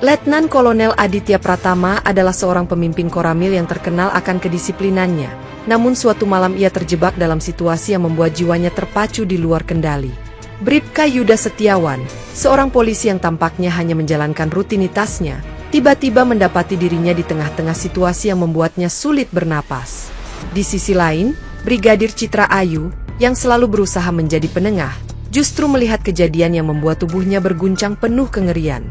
Letnan Kolonel Aditya Pratama adalah seorang pemimpin Koramil yang terkenal akan kedisiplinannya. Namun suatu malam ia terjebak dalam situasi yang membuat jiwanya terpacu di luar kendali. Bribka Yuda Setiawan, seorang polisi yang tampaknya hanya menjalankan rutinitasnya, tiba-tiba mendapati dirinya di tengah-tengah situasi yang membuatnya sulit bernapas. Di sisi lain, Brigadir Citra Ayu, yang selalu berusaha menjadi penengah, justru melihat kejadian yang membuat tubuhnya berguncang penuh kengerian.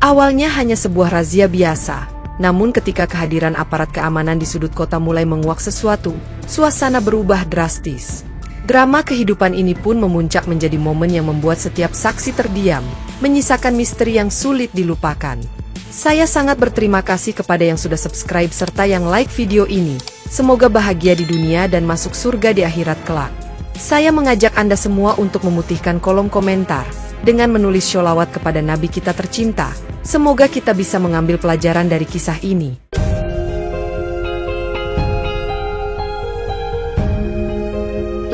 Awalnya hanya sebuah razia biasa, namun ketika kehadiran aparat keamanan di sudut kota mulai menguak sesuatu, suasana berubah drastis. Drama kehidupan ini pun memuncak menjadi momen yang membuat setiap saksi terdiam, menyisakan misteri yang sulit dilupakan. Saya sangat berterima kasih kepada yang sudah subscribe serta yang like video ini. Semoga bahagia di dunia dan masuk surga di akhirat kelak. Saya mengajak Anda semua untuk memutihkan kolom komentar dengan menulis sholawat kepada Nabi kita tercinta. Semoga kita bisa mengambil pelajaran dari kisah ini.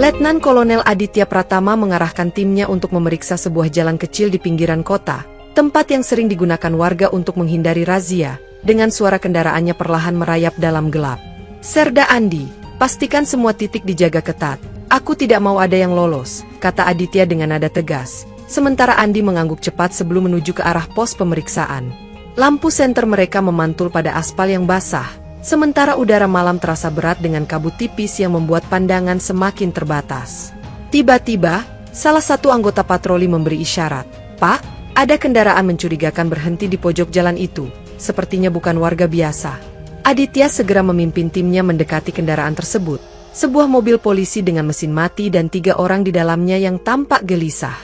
Letnan Kolonel Aditya Pratama mengarahkan timnya untuk memeriksa sebuah jalan kecil di pinggiran kota, tempat yang sering digunakan warga untuk menghindari razia, dengan suara kendaraannya perlahan merayap dalam gelap. "Serda Andi, pastikan semua titik dijaga ketat. Aku tidak mau ada yang lolos," kata Aditya dengan nada tegas. Sementara Andi mengangguk cepat sebelum menuju ke arah pos pemeriksaan. Lampu senter mereka memantul pada aspal yang basah, sementara udara malam terasa berat dengan kabut tipis yang membuat pandangan semakin terbatas. Tiba-tiba, salah satu anggota patroli memberi isyarat. "Pak, ada kendaraan mencurigakan berhenti di pojok jalan itu. Sepertinya bukan warga biasa." Aditya segera memimpin timnya mendekati kendaraan tersebut. Sebuah mobil polisi dengan mesin mati dan 3 orang di dalamnya yang tampak gelisah.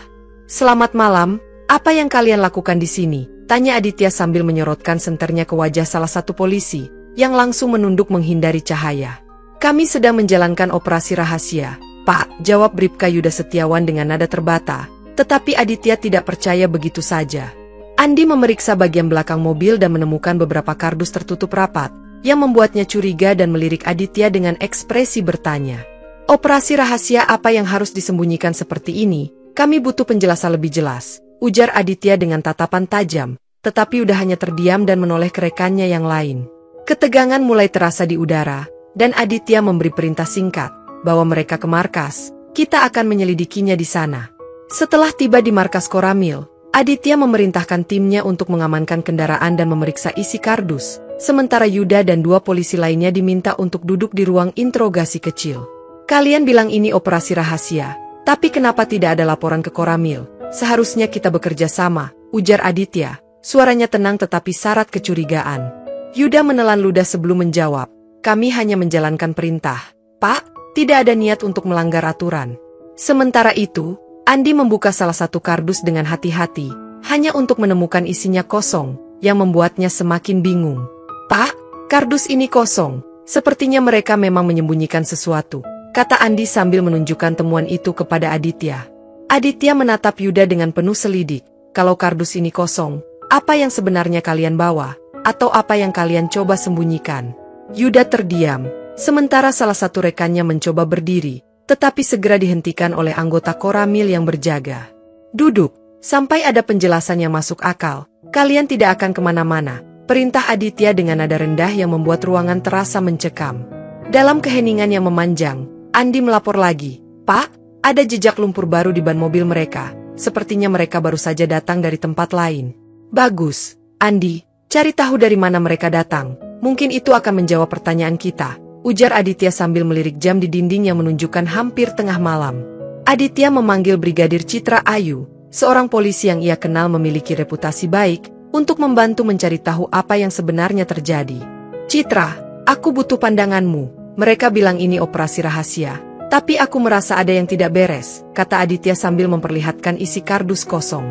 "Selamat malam, apa yang kalian lakukan di sini?" tanya Aditya sambil menyorotkan senternya ke wajah salah satu polisi, yang langsung menunduk menghindari cahaya. "Kami sedang menjalankan operasi rahasia, Pak," jawab Bribka Yuda Setiawan dengan nada terbata, tetapi Aditya tidak percaya begitu saja. Andi memeriksa bagian belakang mobil dan menemukan beberapa kardus tertutup rapat, yang membuatnya curiga dan melirik Aditya dengan ekspresi bertanya. "Operasi rahasia apa yang harus disembunyikan seperti ini? Kami butuh penjelasan lebih jelas," ujar Aditya dengan tatapan tajam, tetapi udah hanya terdiam dan menoleh ke rekannya yang lain. Ketegangan mulai terasa di udara, dan Aditya memberi perintah singkat, "Bawa mereka ke markas, kita akan menyelidikinya di sana." Setelah tiba di markas Koramil, Aditya memerintahkan timnya untuk mengamankan kendaraan dan memeriksa isi kardus, sementara Yuda dan 2 polisi lainnya diminta untuk duduk di ruang interogasi kecil. "Kalian bilang ini operasi rahasia, tapi kenapa tidak ada laporan ke Koramil? Seharusnya kita bekerja sama," ujar Aditya. Suaranya tenang tetapi syarat kecurigaan. Yuda menelan ludah sebelum menjawab, "Kami hanya menjalankan perintah, Pak, tidak ada niat untuk melanggar aturan." Sementara itu, Andi membuka salah satu kardus dengan hati-hati, hanya untuk menemukan isinya kosong, yang membuatnya semakin bingung. "Pak, kardus ini kosong, sepertinya mereka memang menyembunyikan sesuatu," kata Andi sambil menunjukkan temuan itu kepada Aditya. Aditya menatap Yuda dengan penuh selidik. "Kalau kardus ini kosong, apa yang sebenarnya kalian bawa? Atau apa yang kalian coba sembunyikan?" Yuda terdiam, sementara salah satu rekannya mencoba berdiri, tetapi segera dihentikan oleh anggota Koramil yang berjaga. "Duduk, sampai ada penjelasan yang masuk akal. Kalian tidak akan kemana-mana," perintah Aditya dengan nada rendah yang membuat ruangan terasa mencekam. Dalam keheningan yang memanjang, Andi melapor lagi, "Pak, ada jejak lumpur baru di ban mobil mereka. Sepertinya mereka baru saja datang dari tempat lain." "Bagus, Andi, cari tahu dari mana mereka datang. Mungkin itu akan menjawab pertanyaan kita," ujar Aditya sambil melirik jam di dinding yang menunjukkan hampir tengah malam. Aditya memanggil Brigadir Citra Ayu, seorang polisi yang ia kenal memiliki reputasi baik, untuk membantu mencari tahu apa yang sebenarnya terjadi. "Citra, aku butuh pandanganmu. Mereka bilang ini operasi rahasia, tapi aku merasa ada yang tidak beres," kata Aditya sambil memperlihatkan isi kardus kosong.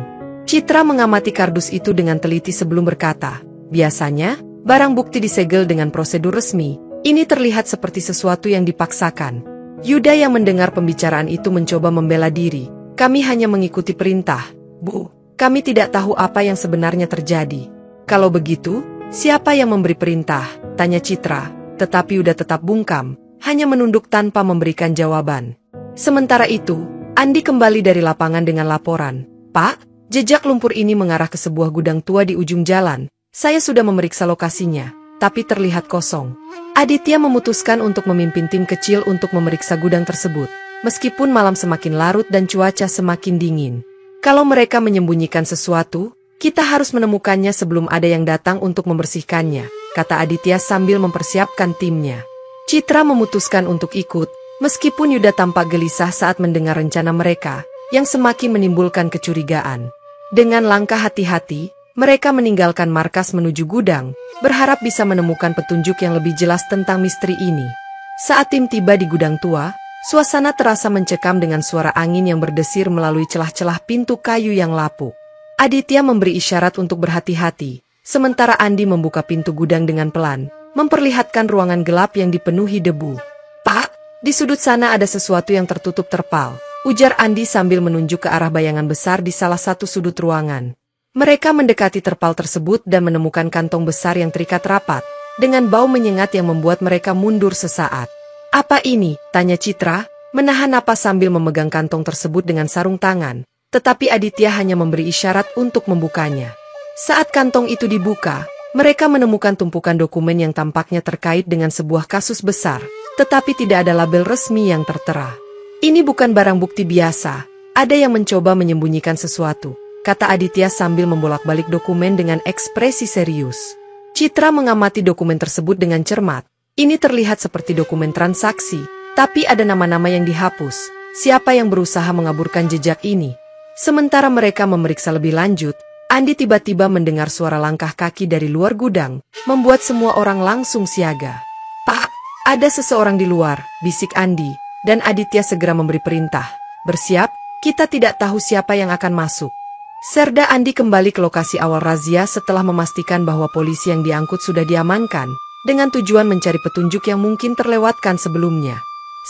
Citra mengamati kardus itu dengan teliti sebelum berkata, "Biasanya, barang bukti disegel dengan prosedur resmi. Ini terlihat seperti sesuatu yang dipaksakan." Yuda yang mendengar pembicaraan itu mencoba membela diri. "Kami hanya mengikuti perintah, Bu. Kami tidak tahu apa yang sebenarnya terjadi." "Kalau begitu, siapa yang memberi perintah?" tanya Citra, tetapi Yuda tetap bungkam, hanya menunduk tanpa memberikan jawaban. Sementara itu, Andi kembali dari lapangan dengan laporan, "Pak, jejak lumpur ini mengarah ke sebuah gudang tua di ujung jalan. Saya sudah memeriksa lokasinya, tapi terlihat kosong. Aditya memutuskan untuk memimpin tim kecil untuk memeriksa gudang tersebut, meskipun malam semakin larut dan cuaca semakin dingin. Kalau mereka menyembunyikan sesuatu, kita harus menemukannya sebelum ada yang datang untuk membersihkannya, kata Aditya sambil mempersiapkan timnya. Citra memutuskan untuk ikut, meskipun Yuda tampak gelisah saat mendengar rencana mereka, yang semakin menimbulkan kecurigaan. Dengan langkah hati-hati, mereka meninggalkan markas menuju gudang, berharap bisa menemukan petunjuk yang lebih jelas tentang misteri ini. Saat tim tiba di gudang tua, suasana terasa mencekam dengan suara angin yang berdesir melalui celah-celah pintu kayu yang lapuk. Aditya memberi isyarat untuk berhati-hati, sementara Andi membuka pintu gudang dengan pelan, memperlihatkan ruangan gelap yang dipenuhi debu. "Pak, di sudut sana ada sesuatu yang tertutup terpal," ujar Andi sambil menunjuk ke arah bayangan besar di salah satu sudut ruangan. Mereka mendekati terpal tersebut dan menemukan kantong besar yang terikat rapat, dengan bau menyengat yang membuat mereka mundur sesaat. "Apa ini?" tanya Citra, menahan napas sambil memegang kantong tersebut dengan sarung tangan, tetapi Aditya hanya memberi isyarat untuk membukanya. Saat kantong itu dibuka, mereka menemukan tumpukan dokumen yang tampaknya terkait dengan sebuah kasus besar, tetapi tidak ada label resmi yang tertera. "Ini bukan barang bukti biasa, ada yang mencoba menyembunyikan sesuatu," kata Aditya sambil membolak-balik dokumen dengan ekspresi serius. Citra mengamati dokumen tersebut dengan cermat. Ini terlihat seperti dokumen transaksi, tapi ada nama-nama yang dihapus. Siapa yang berusaha mengaburkan jejak ini? Sementara mereka memeriksa lebih lanjut, Andi tiba-tiba mendengar suara langkah kaki dari luar gudang, membuat semua orang langsung siaga. "Pak, ada seseorang di luar," bisik Andi, dan Aditya segera memberi perintah. "Bersiap, kita tidak tahu siapa yang akan masuk." Serda Andi kembali ke lokasi awal razia setelah memastikan bahwa polisi yang diangkut sudah diamankan, dengan tujuan mencari petunjuk yang mungkin terlewatkan sebelumnya.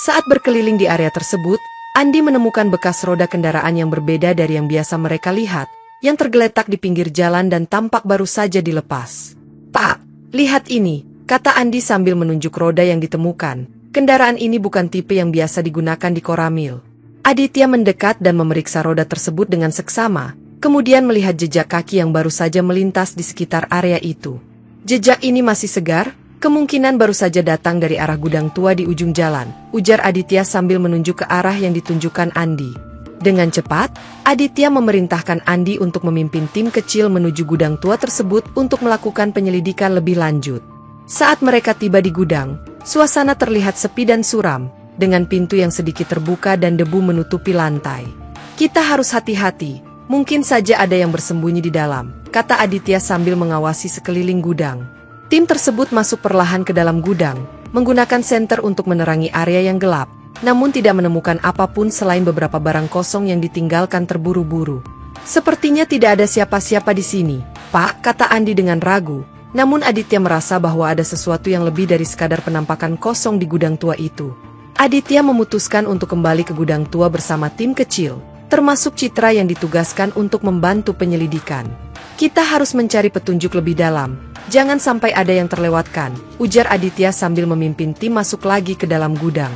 Saat berkeliling di area tersebut, Andi menemukan bekas roda kendaraan yang berbeda dari yang biasa mereka lihat, yang tergeletak di pinggir jalan dan tampak baru saja dilepas. "Pak, lihat ini," kata Andi sambil menunjuk roda yang ditemukan. Kendaraan ini bukan tipe yang biasa digunakan di Koramil. Aditya mendekat dan memeriksa roda tersebut dengan seksama, kemudian melihat jejak kaki yang baru saja melintas di sekitar area itu. "Jejak ini masih segar, kemungkinan baru saja datang dari arah gudang tua di ujung jalan," ujar Aditya sambil menunjuk ke arah yang ditunjukkan Andi. Dengan cepat, Aditya memerintahkan Andi untuk memimpin tim kecil menuju gudang tua tersebut untuk melakukan penyelidikan lebih lanjut. Saat mereka tiba di gudang, suasana terlihat sepi dan suram, dengan pintu yang sedikit terbuka dan debu menutupi lantai. "Kita harus hati-hati. Mungkin saja ada yang bersembunyi di dalam," kata Aditya sambil mengawasi sekeliling gudang. Tim tersebut masuk perlahan ke dalam gudang, menggunakan senter untuk menerangi area yang gelap, namun tidak menemukan apapun selain beberapa barang kosong yang ditinggalkan terburu-buru. "Sepertinya tidak ada siapa-siapa di sini, Pak," kata Andi dengan ragu, namun Aditya merasa bahwa ada sesuatu yang lebih dari sekadar penampakan kosong di gudang tua itu. Aditya memutuskan untuk kembali ke gudang tua bersama tim kecil, termasuk Citra yang ditugaskan untuk membantu penyelidikan. "Kita harus mencari petunjuk lebih dalam, jangan sampai ada yang terlewatkan," ujar Aditya sambil memimpin tim masuk lagi ke dalam gudang.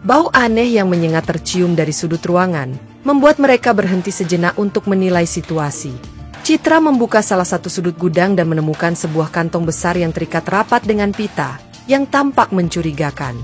Bau aneh yang menyengat tercium dari sudut ruangan, membuat mereka berhenti sejenak untuk menilai situasi. Citra membuka salah satu sudut gudang dan menemukan sebuah kantong besar yang terikat rapat dengan pita, yang tampak mencurigakan.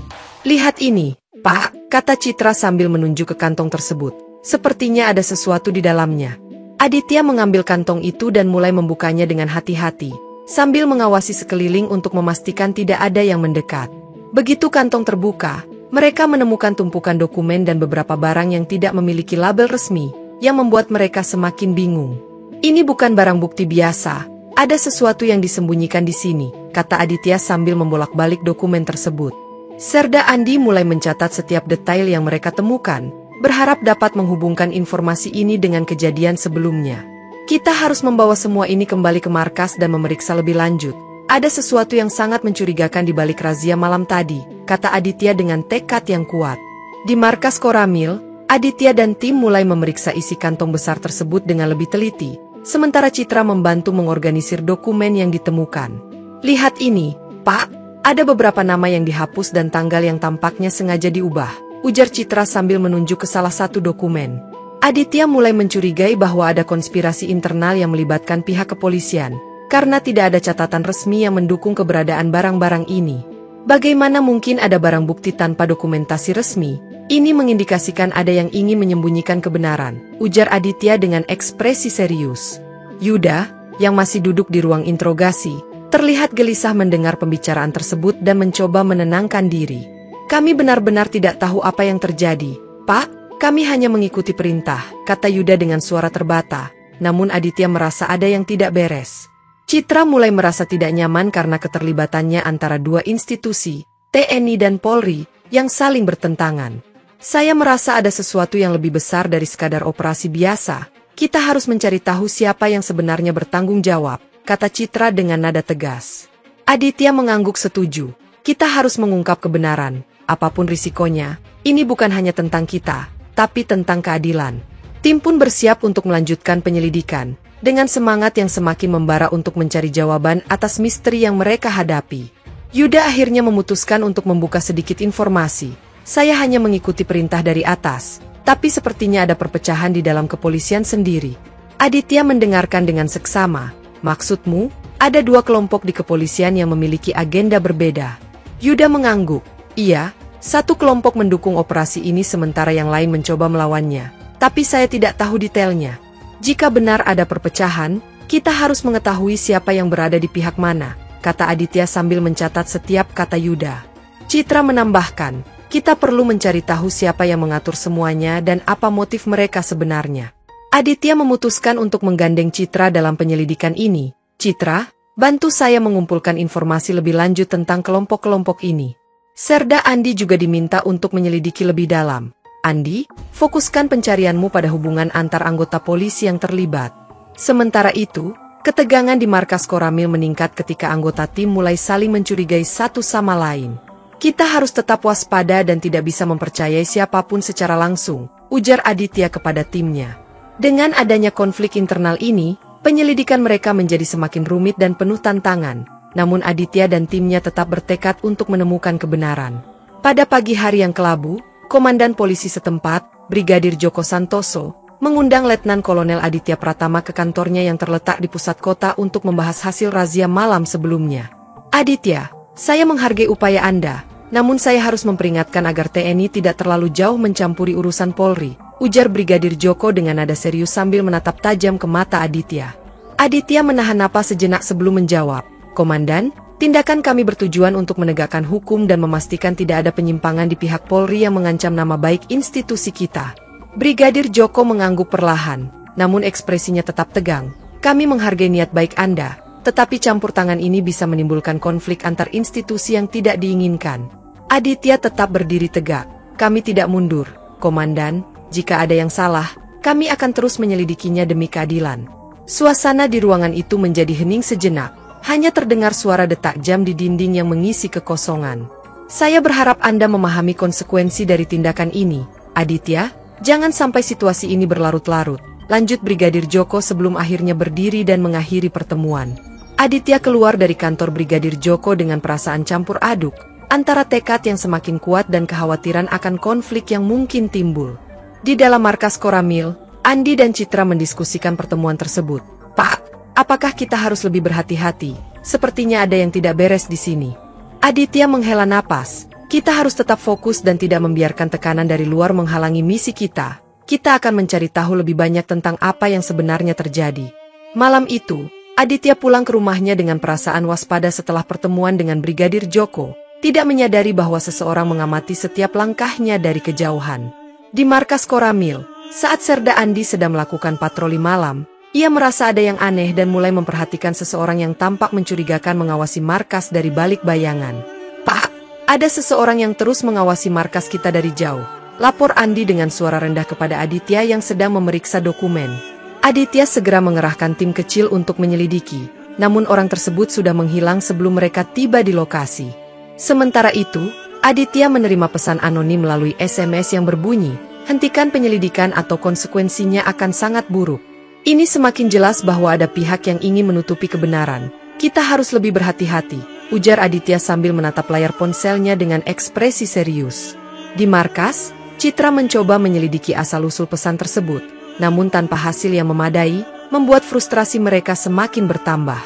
"Lihat ini, Pak," kata Citra sambil menunjuk ke kantong tersebut. "Sepertinya ada sesuatu di dalamnya." Aditya mengambil kantong itu dan mulai membukanya dengan hati-hati, sambil mengawasi sekeliling untuk memastikan tidak ada yang mendekat. Begitu kantong terbuka, mereka menemukan tumpukan dokumen dan beberapa barang yang tidak memiliki label resmi, yang membuat mereka semakin bingung. "Ini bukan barang bukti biasa, ada sesuatu yang disembunyikan di sini," kata Aditya sambil membolak-balik dokumen tersebut. Serda Andi mulai mencatat setiap detail yang mereka temukan, berharap dapat menghubungkan informasi ini dengan kejadian sebelumnya. "Kita harus membawa semua ini kembali ke markas dan memeriksa lebih lanjut. Ada sesuatu yang sangat mencurigakan di balik razia malam tadi," kata Aditya dengan tekad yang kuat. Di markas Koramil, Aditya dan tim mulai memeriksa isi kantong besar tersebut dengan lebih teliti, sementara Citra membantu mengorganisir dokumen yang ditemukan. "Lihat ini, Pak, ada beberapa nama yang dihapus dan tanggal yang tampaknya sengaja diubah," ujar Citra sambil menunjuk ke salah satu dokumen. Aditya mulai mencurigai bahwa ada konspirasi internal yang melibatkan pihak kepolisian, karena tidak ada catatan resmi yang mendukung keberadaan barang-barang ini. Bagaimana mungkin ada barang bukti tanpa dokumentasi resmi? Ini mengindikasikan ada yang ingin menyembunyikan kebenaran, ujar Aditya dengan ekspresi serius. Yuda, yang masih duduk di ruang interogasi, terlihat gelisah mendengar pembicaraan tersebut dan mencoba menenangkan diri. Kami benar-benar tidak tahu apa yang terjadi, Pak. Kami hanya mengikuti perintah, kata Yuda dengan suara terbata. Namun Aditya merasa ada yang tidak beres. Citra mulai merasa tidak nyaman karena keterlibatannya antara dua institusi, TNI dan Polri, yang saling bertentangan. Saya merasa ada sesuatu yang lebih besar dari sekadar operasi biasa. Kita harus mencari tahu siapa yang sebenarnya bertanggung jawab, kata Citra dengan nada tegas. Aditya mengangguk setuju. Kita harus mengungkap kebenaran, apapun risikonya. Ini bukan hanya tentang kita, tapi tentang keadilan. Tim pun bersiap untuk melanjutkan penyelidikan, dengan semangat yang semakin membara untuk mencari jawaban atas misteri yang mereka hadapi. Yuda akhirnya memutuskan untuk membuka sedikit informasi. Saya hanya mengikuti perintah dari atas, tapi sepertinya ada perpecahan di dalam kepolisian sendiri. Aditya mendengarkan dengan seksama. Maksudmu, ada dua kelompok di kepolisian yang memiliki agenda berbeda. Yuda mengangguk. Iya. Satu kelompok mendukung operasi ini sementara yang lain mencoba melawannya. Tapi saya tidak tahu detailnya. Jika benar ada perpecahan, kita harus mengetahui siapa yang berada di pihak mana, kata Aditya sambil mencatat setiap kata Yuda. Citra menambahkan, kita perlu mencari tahu siapa yang mengatur semuanya dan apa motif mereka sebenarnya. Aditya memutuskan untuk menggandeng Citra dalam penyelidikan ini. Citra, bantu saya mengumpulkan informasi lebih lanjut tentang kelompok-kelompok ini. Serda Andi juga diminta untuk menyelidiki lebih dalam. Andi, fokuskan pencarianmu pada hubungan antar anggota polisi yang terlibat. Sementara itu, ketegangan di markas Koramil meningkat ketika anggota tim mulai saling mencurigai satu sama lain. Kita harus tetap waspada dan tidak bisa mempercayai siapapun secara langsung, ujar Aditya kepada timnya. Dengan adanya konflik internal ini, penyelidikan mereka menjadi semakin rumit dan penuh tantangan. Namun Aditya dan timnya tetap bertekad untuk menemukan kebenaran. Pada pagi hari yang kelabu, Komandan Polisi setempat, Brigadir Joko Santoso, mengundang Letnan Kolonel Aditya Pratama ke kantornya yang terletak di pusat kota untuk membahas hasil razia malam sebelumnya. Aditya, saya menghargai upaya Anda, namun saya harus memperingatkan agar TNI tidak terlalu jauh mencampuri urusan Polri, ujar Brigadir Joko dengan nada serius sambil menatap tajam ke mata Aditya. Aditya menahan napas sejenak sebelum menjawab. Komandan, tindakan kami bertujuan untuk menegakkan hukum dan memastikan tidak ada penyimpangan di pihak Polri yang mengancam nama baik institusi kita. Brigadir Joko mengangguk perlahan, namun ekspresinya tetap tegang. Kami menghargai niat baik Anda, tetapi campur tangan ini bisa menimbulkan konflik antar institusi yang tidak diinginkan. Aditya tetap berdiri tegak. Kami tidak mundur, Komandan. Jika ada yang salah, kami akan terus menyelidikinya demi keadilan. Suasana di ruangan itu menjadi hening sejenak. Hanya terdengar suara detak jam di dinding yang mengisi kekosongan. Saya berharap Anda memahami konsekuensi dari tindakan ini. Aditya, jangan sampai situasi ini berlarut-larut, lanjut Brigadir Joko sebelum akhirnya berdiri dan mengakhiri pertemuan. Aditya keluar dari kantor Brigadir Joko dengan perasaan campur aduk, antara tekad yang semakin kuat dan kekhawatiran akan konflik yang mungkin timbul. Di dalam markas Koramil, Andi dan Citra mendiskusikan pertemuan tersebut. Pak, apakah kita harus lebih berhati-hati? Sepertinya ada yang tidak beres di sini. Aditya menghela napas. Kita harus tetap fokus dan tidak membiarkan tekanan dari luar menghalangi misi kita. Kita akan mencari tahu lebih banyak tentang apa yang sebenarnya terjadi. Malam itu, Aditya pulang ke rumahnya dengan perasaan waspada setelah pertemuan dengan Brigadir Joko, tidak menyadari bahwa seseorang mengamati setiap langkahnya dari kejauhan. Di markas Koramil, saat Serda Andi sedang melakukan patroli malam, ia merasa ada yang aneh dan mulai memperhatikan seseorang yang tampak mencurigakan mengawasi markas dari balik bayangan. Pak, ada seseorang yang terus mengawasi markas kita dari jauh, lapor Andi dengan suara rendah kepada Aditya yang sedang memeriksa dokumen. Aditya segera mengerahkan tim kecil untuk menyelidiki, namun orang tersebut sudah menghilang sebelum mereka tiba di lokasi. Sementara itu, Aditya menerima pesan anonim melalui SMS yang berbunyi, hentikan penyelidikan atau konsekuensinya akan sangat buruk. Ini semakin jelas bahwa ada pihak yang ingin menutupi kebenaran. Kita harus lebih berhati-hati, ujar Aditya sambil menatap layar ponselnya dengan ekspresi serius. Di markas, Citra mencoba menyelidiki asal-usul pesan tersebut, namun tanpa hasil yang memadai, membuat frustrasi mereka semakin bertambah.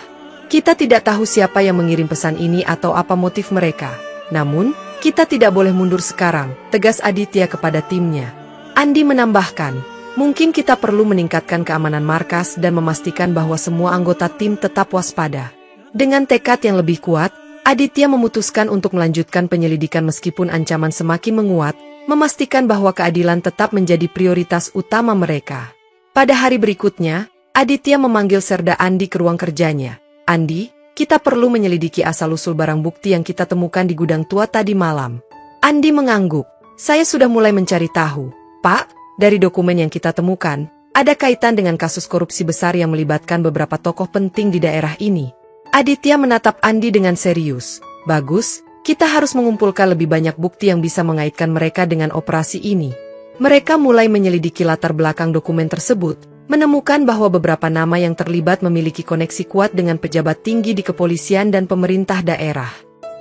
Kita tidak tahu siapa yang mengirim pesan ini atau apa motif mereka. Namun, kita tidak boleh mundur sekarang, tegas Aditya kepada timnya. Andi menambahkan, mungkin kita perlu meningkatkan keamanan markas dan memastikan bahwa semua anggota tim tetap waspada. Dengan tekad yang lebih kuat, Aditya memutuskan untuk melanjutkan penyelidikan meskipun ancaman semakin menguat, memastikan bahwa keadilan tetap menjadi prioritas utama mereka. Pada hari berikutnya, Aditya memanggil Serda Andi ke ruang kerjanya. Andi, kita perlu menyelidiki asal-usul barang bukti yang kita temukan di gudang tua tadi malam. Andi mengangguk. Saya sudah mulai mencari tahu. Pak, dari dokumen yang kita temukan, ada kaitan dengan kasus korupsi besar yang melibatkan beberapa tokoh penting di daerah ini. Aditya menatap Andi dengan serius. Bagus, kita harus mengumpulkan lebih banyak bukti yang bisa mengaitkan mereka dengan operasi ini. Mereka mulai menyelidiki latar belakang dokumen tersebut, menemukan bahwa beberapa nama yang terlibat memiliki koneksi kuat dengan pejabat tinggi di kepolisian dan pemerintah daerah.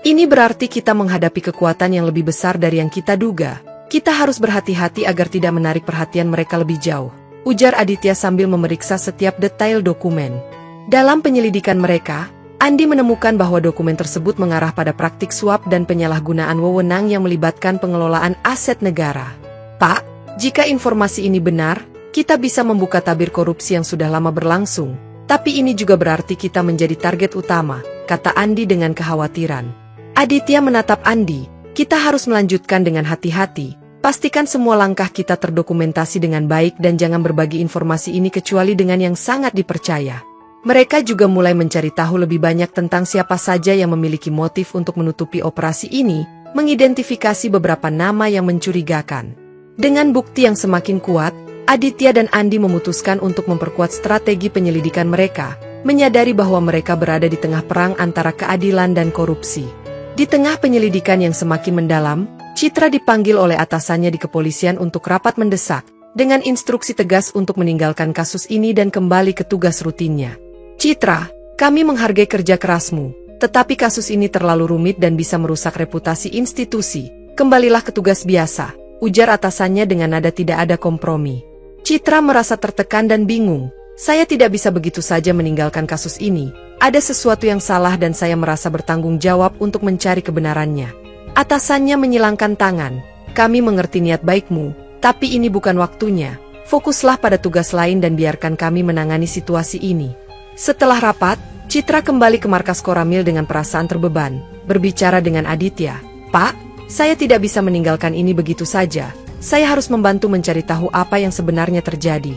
Ini berarti kita menghadapi kekuatan yang lebih besar dari yang kita duga. Kita harus berhati-hati agar tidak menarik perhatian mereka lebih jauh, ujar Aditya sambil memeriksa setiap detail dokumen. Dalam penyelidikan mereka, Andi menemukan bahwa dokumen tersebut mengarah pada praktik suap dan penyalahgunaan wewenang yang melibatkan pengelolaan aset negara. Pak, jika informasi ini benar, kita bisa membuka tabir korupsi yang sudah lama berlangsung, tapi ini juga berarti kita menjadi target utama, kata Andi dengan kekhawatiran. Aditya menatap Andi, kita harus melanjutkan dengan hati-hati, pastikan semua langkah kita terdokumentasi dengan baik dan jangan berbagi informasi ini kecuali dengan yang sangat dipercaya. Mereka juga mulai mencari tahu lebih banyak tentang siapa saja yang memiliki motif untuk menutupi operasi ini, mengidentifikasi beberapa nama yang mencurigakan. Dengan bukti yang semakin kuat, Aditya dan Andi memutuskan untuk memperkuat strategi penyelidikan mereka, menyadari bahwa mereka berada di tengah perang antara keadilan dan korupsi. Di tengah penyelidikan yang semakin mendalam, Citra dipanggil oleh atasannya di kepolisian untuk rapat mendesak, dengan instruksi tegas untuk meninggalkan kasus ini dan kembali ke tugas rutinnya. Citra, kami menghargai kerja kerasmu, tetapi kasus ini terlalu rumit dan bisa merusak reputasi institusi. Kembalilah ke tugas biasa, ujar atasannya dengan nada tidak ada kompromi. Citra merasa tertekan dan bingung. Saya tidak bisa begitu saja meninggalkan kasus ini. Ada sesuatu yang salah dan saya merasa bertanggung jawab untuk mencari kebenarannya. Atasannya menyilangkan tangan. Kami mengerti niat baikmu, tapi ini bukan waktunya. Fokuslah pada tugas lain dan biarkan kami menangani situasi ini. Setelah rapat, Citra kembali ke markas Koramil dengan perasaan terbeban, berbicara dengan Aditya. Pak, saya tidak bisa meninggalkan ini begitu saja. Saya harus membantu mencari tahu apa yang sebenarnya terjadi.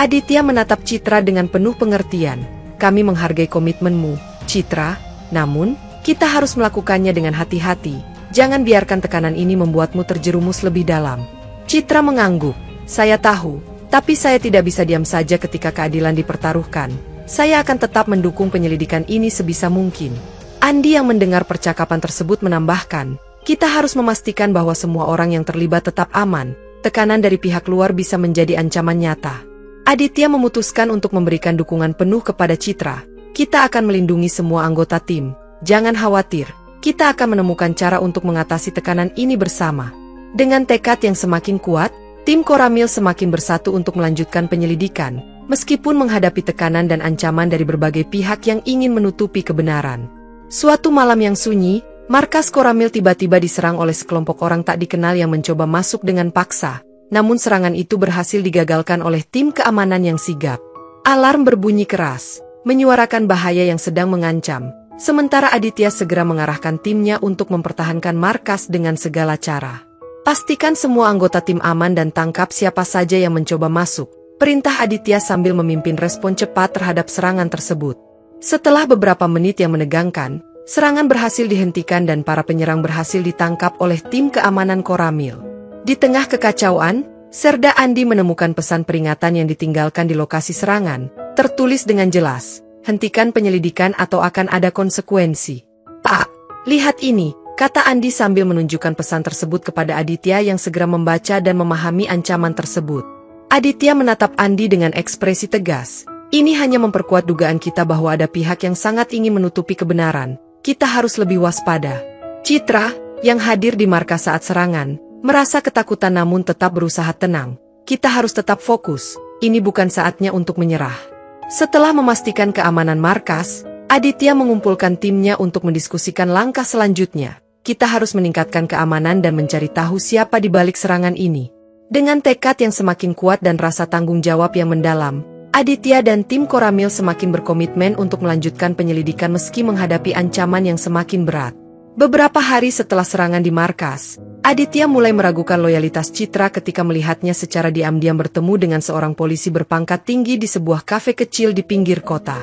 Aditya menatap Citra dengan penuh pengertian. Kami menghargai komitmenmu, Citra. Namun, kita harus melakukannya dengan hati-hati. Jangan biarkan tekanan ini membuatmu terjerumus lebih dalam. Citra mengangguk. Saya tahu, tapi saya tidak bisa diam saja ketika keadilan dipertaruhkan. Saya akan tetap mendukung penyelidikan ini sebisa mungkin. Andi yang mendengar percakapan tersebut menambahkan, kita harus memastikan bahwa semua orang yang terlibat tetap aman. Tekanan dari pihak luar bisa menjadi ancaman nyata. Aditya memutuskan untuk memberikan dukungan penuh kepada Citra. Kita akan melindungi semua anggota tim. Jangan khawatir, kita akan menemukan cara untuk mengatasi tekanan ini bersama. Dengan tekad yang semakin kuat, tim Koramil semakin bersatu untuk melanjutkan penyelidikan, meskipun menghadapi tekanan dan ancaman dari berbagai pihak yang ingin menutupi kebenaran. Suatu malam yang sunyi, markas Koramil tiba-tiba diserang oleh sekelompok orang tak dikenal yang mencoba masuk dengan paksa, namun serangan itu berhasil digagalkan oleh tim keamanan yang sigap. Alarm berbunyi keras, menyuarakan bahaya yang sedang mengancam, sementara Aditya segera mengarahkan timnya untuk mempertahankan markas dengan segala cara. Pastikan semua anggota tim aman dan tangkap siapa saja yang mencoba masuk, perintah Aditya sambil memimpin respon cepat terhadap serangan tersebut. Setelah beberapa menit yang menegangkan, serangan berhasil dihentikan dan para penyerang berhasil ditangkap oleh tim keamanan Koramil. Di tengah kekacauan, Serda Andi menemukan pesan peringatan yang ditinggalkan di lokasi serangan, tertulis dengan jelas, hentikan penyelidikan atau akan ada konsekuensi. Pak, lihat ini, kata Andi sambil menunjukkan pesan tersebut kepada Aditya yang segera membaca dan memahami ancaman tersebut. Aditya menatap Andi dengan ekspresi tegas. Ini hanya memperkuat dugaan kita bahwa ada pihak yang sangat ingin menutupi kebenaran. Kita harus lebih waspada. Citra, yang hadir di markas saat serangan, merasa ketakutan namun tetap berusaha tenang. Kita harus tetap fokus, ini bukan saatnya untuk menyerah. Setelah memastikan keamanan markas, Aditya mengumpulkan timnya untuk mendiskusikan langkah selanjutnya. Kita harus meningkatkan keamanan dan mencari tahu siapa di balik serangan ini. Dengan tekad yang semakin kuat dan rasa tanggung jawab yang mendalam, Aditya dan tim Koramil semakin berkomitmen untuk melanjutkan penyelidikan meski menghadapi ancaman yang semakin berat. Beberapa hari setelah serangan di markas, Aditya mulai meragukan loyalitas Citra ketika melihatnya secara diam-diam bertemu dengan seorang polisi berpangkat tinggi di sebuah kafe kecil di pinggir kota.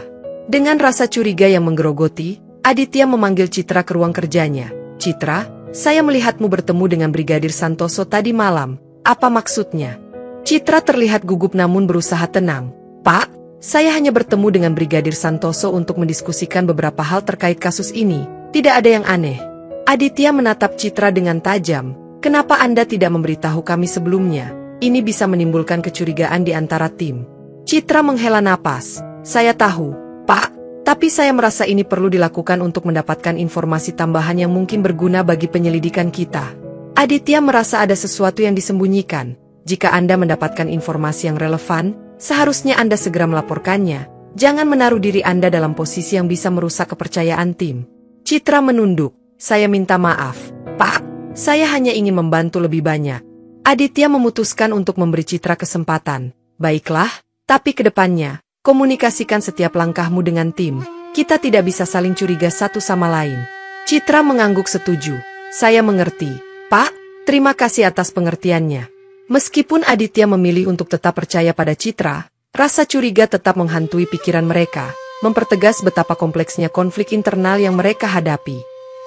Dengan rasa curiga yang menggerogoti, Aditya memanggil Citra ke ruang kerjanya. "Citra, saya melihatmu bertemu dengan Brigadir Santoso tadi malam. Apa maksudnya?" Citra terlihat gugup namun berusaha tenang. "Pak, saya hanya bertemu dengan Brigadir Santoso untuk mendiskusikan beberapa hal terkait kasus ini. Tidak ada yang aneh." Aditya menatap Citra dengan tajam. "Kenapa Anda tidak memberitahu kami sebelumnya? Ini bisa menimbulkan kecurigaan di antara tim." Citra menghela napas. "Saya tahu, Pak, tapi saya merasa ini perlu dilakukan untuk mendapatkan informasi tambahan yang mungkin berguna bagi penyelidikan kita." Aditya merasa ada sesuatu yang disembunyikan. "Jika Anda mendapatkan informasi yang relevan, seharusnya Anda segera melaporkannya. Jangan menaruh diri Anda dalam posisi yang bisa merusak kepercayaan tim." Citra menunduk. "Saya minta maaf, Pak. Saya hanya ingin membantu lebih banyak." Aditya memutuskan untuk memberi Citra kesempatan. "Baiklah, tapi ke depannya, komunikasikan setiap langkahmu dengan tim. Kita tidak bisa saling curiga satu sama lain." Citra mengangguk setuju. "Saya mengerti, Pak. Terima kasih atas pengertiannya." Meskipun Aditya memilih untuk tetap percaya pada Citra, rasa curiga tetap menghantui pikiran mereka, mempertegas betapa kompleksnya konflik internal yang mereka hadapi.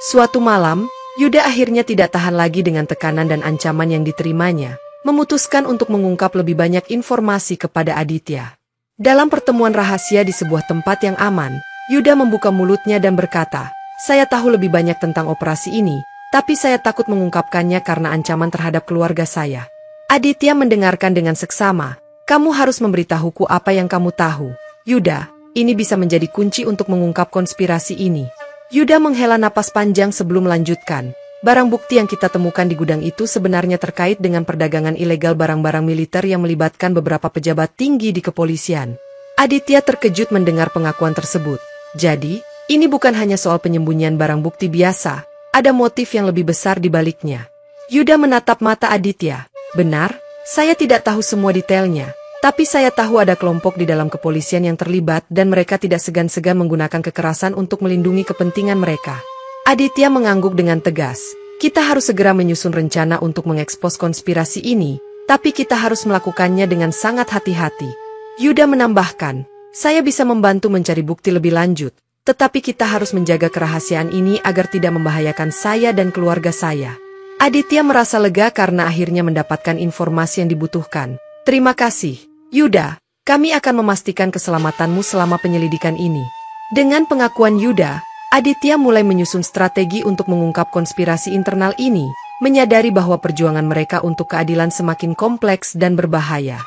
Suatu malam, Yuda akhirnya tidak tahan lagi dengan tekanan dan ancaman yang diterimanya, memutuskan untuk mengungkap lebih banyak informasi kepada Aditya. Dalam pertemuan rahasia di sebuah tempat yang aman, Yuda membuka mulutnya dan berkata, "Saya tahu lebih banyak tentang operasi ini, tapi saya takut mengungkapkannya karena ancaman terhadap keluarga saya." Aditya mendengarkan dengan seksama. "Kamu harus memberitahuku apa yang kamu tahu, Yuda. Ini bisa menjadi kunci untuk mengungkap konspirasi ini." Yuda menghela napas panjang sebelum melanjutkan. "Barang bukti yang kita temukan di gudang itu sebenarnya terkait dengan perdagangan ilegal barang-barang militer yang melibatkan beberapa pejabat tinggi di kepolisian." Aditya terkejut mendengar pengakuan tersebut. "Jadi, ini bukan hanya soal penyembunyian barang bukti biasa, ada motif yang lebih besar di baliknya." Yuda menatap mata Aditya. "Benar, saya tidak tahu semua detailnya. Tapi saya tahu ada kelompok di dalam kepolisian yang terlibat dan mereka tidak segan-segan menggunakan kekerasan untuk melindungi kepentingan mereka." Aditya mengangguk dengan tegas. "Kita harus segera menyusun rencana untuk mengekspos konspirasi ini, tapi kita harus melakukannya dengan sangat hati-hati." Yuda menambahkan, "Saya bisa membantu mencari bukti lebih lanjut, tetapi kita harus menjaga kerahasiaan ini agar tidak membahayakan saya dan keluarga saya." Aditya merasa lega karena akhirnya mendapatkan informasi yang dibutuhkan. "Terima kasih, Yuda. Kami akan memastikan keselamatanmu selama penyelidikan ini." Dengan pengakuan Yuda, Aditya mulai menyusun strategi untuk mengungkap konspirasi internal ini, menyadari bahwa perjuangan mereka untuk keadilan semakin kompleks dan berbahaya.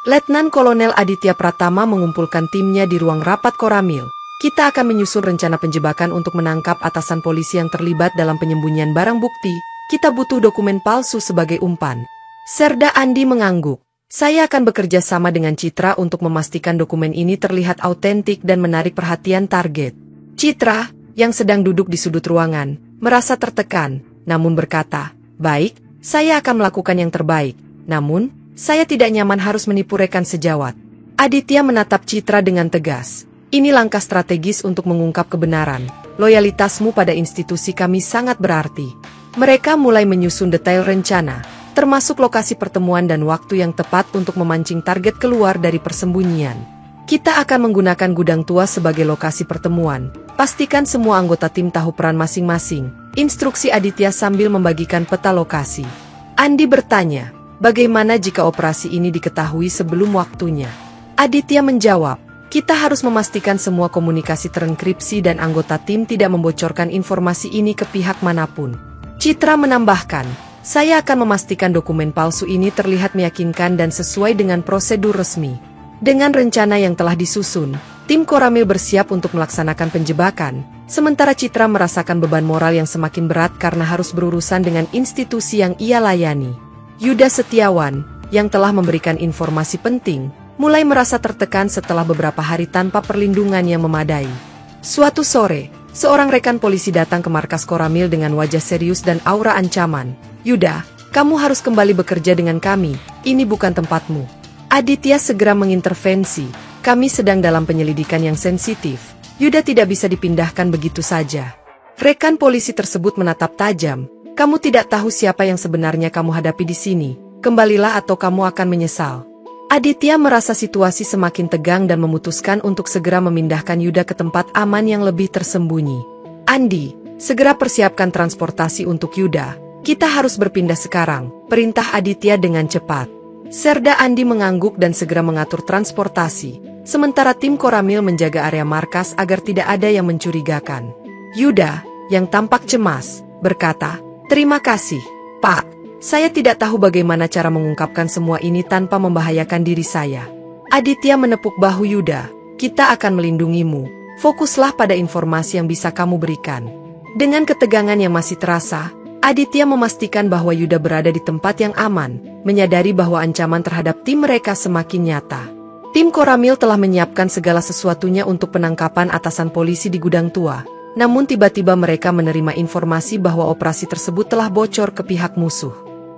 Letnan Kolonel Aditya Pratama mengumpulkan timnya di ruang rapat Koramil. "Kita akan menyusun rencana penjebakan untuk menangkap atasan polisi yang terlibat dalam penyembunyian barang bukti. Kita butuh dokumen palsu sebagai umpan." Serda Andi mengangguk. "Saya akan bekerja sama dengan Citra untuk memastikan dokumen ini terlihat autentik dan menarik perhatian target." Citra, yang sedang duduk di sudut ruangan, merasa tertekan, namun berkata, "Baik, saya akan melakukan yang terbaik. Namun, saya tidak nyaman harus menipu rekan sejawat." Aditya menatap Citra dengan tegas. "Ini langkah strategis untuk mengungkap kebenaran. Loyalitasmu pada institusi kami sangat berarti." Mereka mulai menyusun detail rencana, termasuk lokasi pertemuan dan waktu yang tepat untuk memancing target keluar dari persembunyian. "Kita akan menggunakan gudang tua sebagai lokasi pertemuan. Pastikan semua anggota tim tahu peran masing-masing," instruksi Aditya sambil membagikan peta lokasi. Andi bertanya, "Bagaimana jika operasi ini diketahui sebelum waktunya?" Aditya menjawab, "Kita harus memastikan semua komunikasi terenkripsi dan anggota tim tidak membocorkan informasi ini ke pihak manapun." Citra menambahkan, "Saya akan memastikan dokumen palsu ini terlihat meyakinkan dan sesuai dengan prosedur resmi." Dengan rencana yang telah disusun, tim Koramil bersiap untuk melaksanakan penjebakan, sementara Citra merasakan beban moral yang semakin berat karena harus berurusan dengan institusi yang ia layani. Yuda Setiawan, yang telah memberikan informasi penting, mulai merasa tertekan setelah beberapa hari tanpa perlindungan yang memadai. Suatu sore, seorang rekan polisi datang ke markas Koramil dengan wajah serius dan aura ancaman. Yuda, kamu harus kembali bekerja dengan kami, ini bukan tempatmu. Aditya segera mengintervensi, kami sedang dalam penyelidikan yang sensitif. Yuda tidak bisa dipindahkan begitu saja. Rekan polisi tersebut menatap tajam, kamu tidak tahu siapa yang sebenarnya kamu hadapi di sini, kembalilah atau kamu akan menyesal. Aditya merasa situasi semakin tegang dan memutuskan untuk segera memindahkan Yuda ke tempat aman yang lebih tersembunyi. Andi, segera persiapkan transportasi untuk Yuda. Kita harus berpindah sekarang, perintah Aditya dengan cepat. Serda Andi mengangguk dan segera mengatur transportasi, sementara tim Koramil menjaga area markas agar tidak ada yang mencurigakan. Yuda, yang tampak cemas, berkata, "Terima kasih, Pak. Saya tidak tahu bagaimana cara mengungkapkan semua ini tanpa membahayakan diri saya." Aditya menepuk bahu Yuda, "Kita akan melindungimu. Fokuslah pada informasi yang bisa kamu berikan." Dengan ketegangan yang masih terasa, Aditya memastikan bahwa Yuda berada di tempat yang aman, menyadari bahwa ancaman terhadap tim mereka semakin nyata. Tim Koramil telah menyiapkan segala sesuatunya untuk penangkapan atasan polisi di gudang tua. Namun tiba-tiba mereka menerima informasi bahwa operasi tersebut telah bocor ke pihak musuh.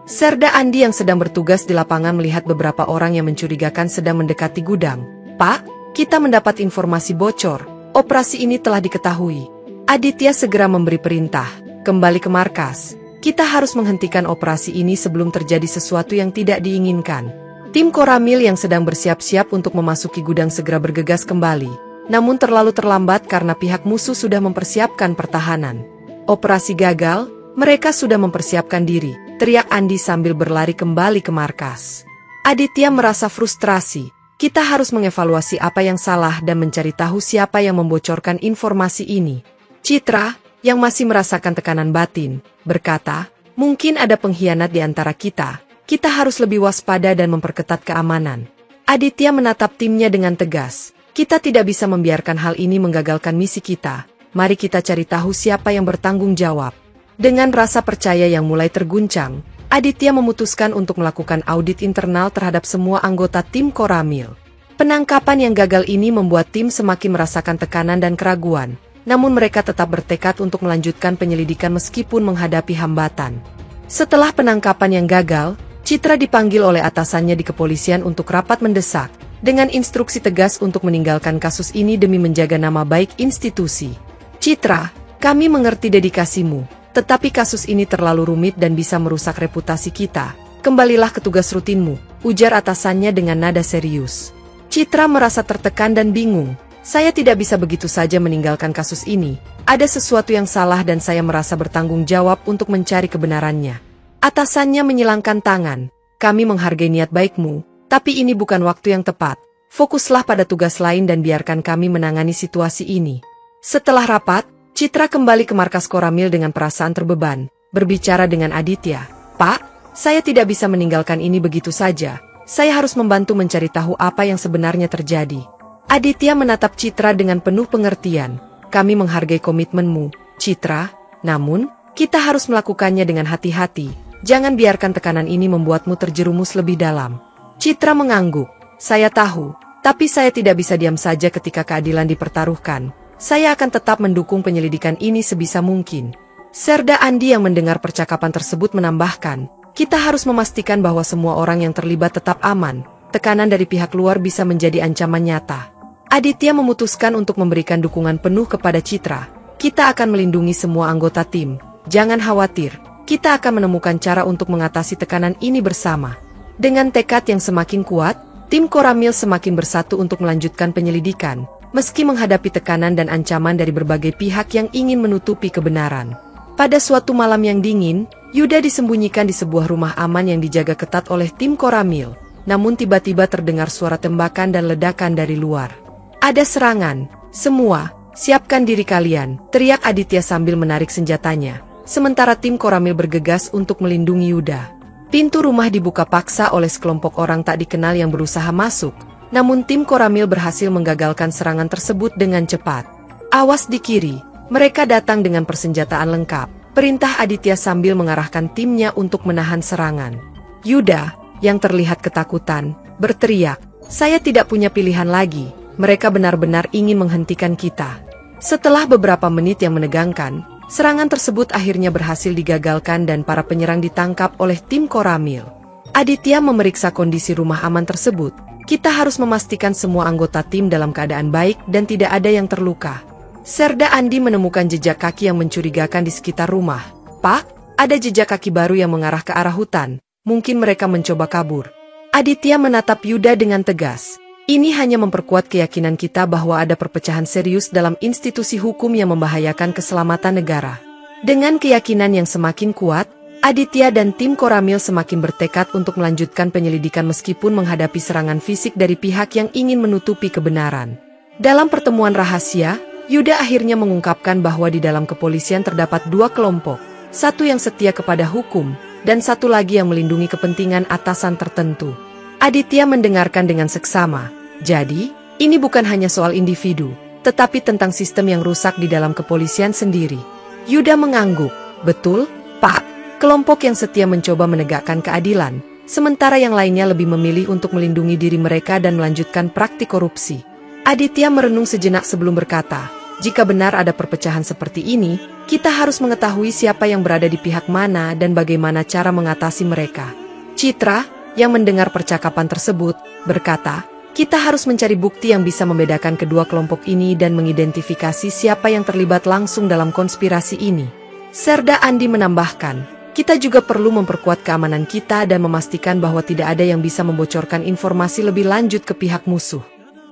Serda Andi yang sedang bertugas di lapangan melihat beberapa orang yang mencurigakan sedang mendekati gudang. "Pak, kita mendapat informasi bocor. Operasi ini telah diketahui." Aditya segera memberi perintah, "Kembali ke markas. Kita harus menghentikan operasi ini sebelum terjadi sesuatu yang tidak diinginkan." Tim Koramil yang sedang bersiap-siap untuk memasuki gudang segera bergegas kembali. Namun terlalu terlambat karena pihak musuh sudah mempersiapkan pertahanan. Operasi gagal, mereka sudah mempersiapkan diri, teriak Andi sambil berlari kembali ke markas. Aditya merasa frustrasi. Kita harus mengevaluasi apa yang salah dan mencari tahu siapa yang membocorkan informasi ini. Citra, yang masih merasakan tekanan batin, berkata, "Mungkin ada pengkhianat di antara kita. Kita harus lebih waspada dan memperketat keamanan." Aditya menatap timnya dengan tegas. "Kita tidak bisa membiarkan hal ini menggagalkan misi kita. Mari kita cari tahu siapa yang bertanggung jawab." Dengan rasa percaya yang mulai terguncang, Aditya memutuskan untuk melakukan audit internal terhadap semua anggota tim Koramil. Penangkapan yang gagal ini membuat tim semakin merasakan tekanan dan keraguan, namun mereka tetap bertekad untuk melanjutkan penyelidikan meskipun menghadapi hambatan. Setelah penangkapan yang gagal, Citra dipanggil oleh atasannya di kepolisian untuk rapat mendesak, dengan instruksi tegas untuk meninggalkan kasus ini demi menjaga nama baik institusi. "Citra, kami mengerti dedikasimu. Tetapi kasus ini terlalu rumit dan bisa merusak reputasi kita. Kembalilah ke tugas rutinmu," ujar atasannya dengan nada serius. Citra merasa tertekan dan bingung. "Saya tidak bisa begitu saja meninggalkan kasus ini. Ada sesuatu yang salah dan saya merasa bertanggung jawab untuk mencari kebenarannya." Atasannya menyilangkan tangan. "Kami menghargai niat baikmu, tapi ini bukan waktu yang tepat. Fokuslah pada tugas lain dan biarkan kami menangani situasi ini." Setelah rapat, Citra kembali ke markas Koramil dengan perasaan terbeban, berbicara dengan Aditya. "Pak, saya tidak bisa meninggalkan ini begitu saja. Saya harus membantu mencari tahu apa yang sebenarnya terjadi." Aditya menatap Citra dengan penuh pengertian. "Kami menghargai komitmenmu, Citra. Namun, kita harus melakukannya dengan hati-hati. Jangan biarkan tekanan ini membuatmu terjerumus lebih dalam." Citra mengangguk. "Saya tahu, tapi saya tidak bisa diam saja ketika keadilan dipertaruhkan. Saya akan tetap mendukung penyelidikan ini sebisa mungkin." Serda Andi yang mendengar percakapan tersebut menambahkan, "Kita harus memastikan bahwa semua orang yang terlibat tetap aman. Tekanan dari pihak luar bisa menjadi ancaman nyata." Aditya memutuskan untuk memberikan dukungan penuh kepada Citra. "Kita akan melindungi semua anggota tim. Jangan khawatir, kita akan menemukan cara untuk mengatasi tekanan ini bersama." Dengan tekad yang semakin kuat, tim Koramil semakin bersatu untuk melanjutkan penyelidikan. Meski menghadapi tekanan dan ancaman dari berbagai pihak yang ingin menutupi kebenaran. Pada suatu malam yang dingin, Yuda disembunyikan di sebuah rumah aman yang dijaga ketat oleh tim Koramil. Namun tiba-tiba terdengar suara tembakan dan ledakan dari luar. "Ada serangan, semua, siapkan diri kalian," teriak Aditya sambil menarik senjatanya. Sementara tim Koramil bergegas untuk melindungi Yuda. Pintu rumah dibuka paksa oleh sekelompok orang tak dikenal yang berusaha masuk. Namun tim Koramil berhasil menggagalkan serangan tersebut dengan cepat. "Awas di kiri, mereka datang dengan persenjataan lengkap," perintah Aditya sambil mengarahkan timnya untuk menahan serangan. Yuda, yang terlihat ketakutan, berteriak, "Saya tidak punya pilihan lagi, mereka benar-benar ingin menghentikan kita." Setelah beberapa menit yang menegangkan, serangan tersebut akhirnya berhasil digagalkan dan para penyerang ditangkap oleh tim Koramil. Aditya memeriksa kondisi rumah aman tersebut. Kita harus memastikan semua anggota tim dalam keadaan baik dan tidak ada yang terluka. Serda Andi menemukan jejak kaki yang mencurigakan di sekitar rumah. Pak, ada jejak kaki baru yang mengarah ke arah hutan. Mungkin mereka mencoba kabur. Aditya menatap Yuda dengan tegas. Ini hanya memperkuat keyakinan kita bahwa ada perpecahan serius dalam institusi hukum yang membahayakan keselamatan negara. Dengan keyakinan yang semakin kuat, Aditya dan tim Koramil semakin bertekad untuk melanjutkan penyelidikan meskipun menghadapi serangan fisik dari pihak yang ingin menutupi kebenaran. Dalam pertemuan rahasia, Yuda akhirnya mengungkapkan bahwa di dalam kepolisian terdapat dua kelompok, satu yang setia kepada hukum, dan satu lagi yang melindungi kepentingan atasan tertentu. Aditya mendengarkan dengan seksama. Jadi, ini bukan hanya soal individu, tetapi tentang sistem yang rusak di dalam kepolisian sendiri. Yuda mengangguk. Betul, Pak. Kelompok yang setia mencoba menegakkan keadilan, sementara yang lainnya lebih memilih untuk melindungi diri mereka dan melanjutkan praktik korupsi. Aditya merenung sejenak sebelum berkata, jika benar ada perpecahan seperti ini, kita harus mengetahui siapa yang berada di pihak mana dan bagaimana cara mengatasi mereka. Citra, yang mendengar percakapan tersebut, berkata, kita harus mencari bukti yang bisa membedakan kedua kelompok ini dan mengidentifikasi siapa yang terlibat langsung dalam konspirasi ini. Serda Andi menambahkan, kita juga perlu memperkuat keamanan kita dan memastikan bahwa tidak ada yang bisa membocorkan informasi lebih lanjut ke pihak musuh.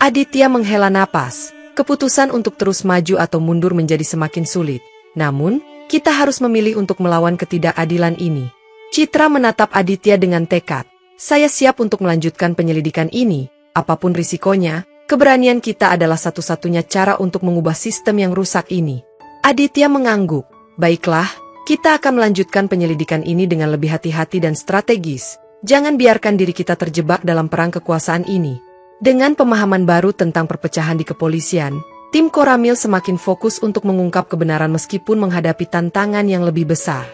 Aditya menghela napas. Keputusan untuk terus maju atau mundur menjadi semakin sulit. Namun, kita harus memilih untuk melawan ketidakadilan ini. Citra menatap Aditya dengan tekad. Saya siap untuk melanjutkan penyelidikan ini. Apapun risikonya, keberanian kita adalah satu-satunya cara untuk mengubah sistem yang rusak ini. Aditya mengangguk. Baiklah. Kita akan melanjutkan penyelidikan ini dengan lebih hati-hati dan strategis. Jangan biarkan diri kita terjebak dalam perang kekuasaan ini. Dengan pemahaman baru tentang perpecahan di kepolisian, tim Koramil semakin fokus untuk mengungkap kebenaran meskipun menghadapi tantangan yang lebih besar.